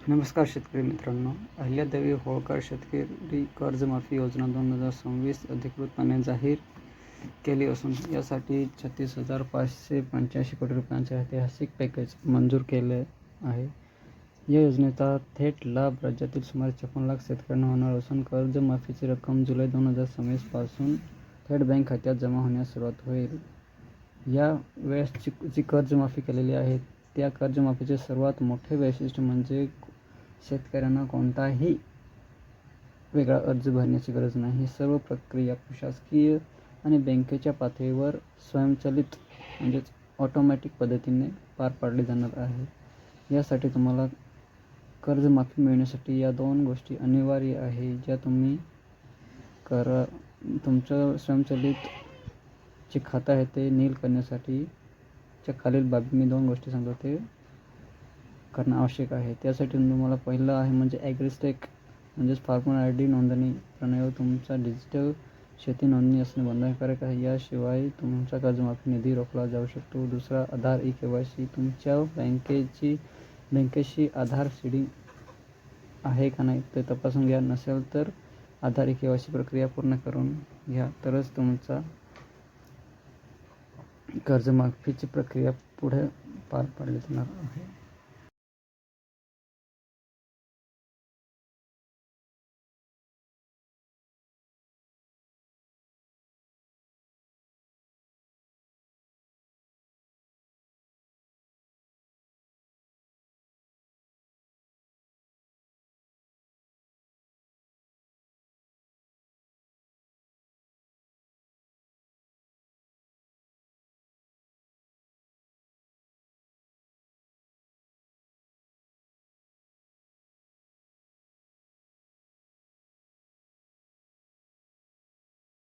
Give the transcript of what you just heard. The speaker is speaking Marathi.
नमस्कार शेतकरी मित्रांनो. अहिल्यादेवी होळकर शेतकरी कर्जमाफी योजना 2026 अधिकृतपणे जाहीर केली असून यासाठी 36,585 कोटी रुपयांचे ऐतिहासिक पॅकेज मंजूर केले आहे. या योजनेचा थेट लाभ राज्यातील सुमारे 56 लाख शेतकऱ्यांना होणार असून कर्जमाफीची रक्कम जुलै 2026 पासून थेट बँक खात्यात जमा होण्यास सुरुवात होईल. या वेळेस जी कर्जमाफी केलेली आहे त्या कर्जमाफीचे सर्वात मोठे वैशिष्ट्य म्हणजे शेतकऱ्यांना कोणताही वेगळा अर्ज भरण्याची गरज नाही. सर्व प्रक्रिया प्रशासकीय आणि बँकेच्या पातळीवर स्वयंचलित म्हणजेच ऑटोमॅटिक पद्धतीने पार पाडली जाणार आहे. यासाठी तुम्हाला कर्जमाफी मिळण्यासाठी या 2 गोष्टी अनिवार्य आहे, ज्या तुम्ही तुमचं स्वयंचलित जे खातं आहे ते नील करण्यासाठी च्या खालील बाबी मी 2 गोष्टी सांगतो ते करणं आवश्यक आहे. त्यासाठी तुम्हाला पहिलं आहे म्हणजे ॲग्रिस्टेक म्हणजेच फार्मर ID नोंदणी प्रणालीवर तुमचा डिजिटल शेती नोंदणी असणे बंधनकारक आहे. याशिवाय तुमचा कर्जमाफी निधी रोखला जाऊ शकतो. दुसरा आधार eKYC तुमच्या बँकेशी आधार सीडिंग आहे का नाही ते तपासून घ्या. नसेल तर आधार eKYC प्रक्रिया पूर्ण करून घ्या, तरच तुमचा कर्जमाफीची प्रक्रिया पुढे पार पाडली जाणार आहे.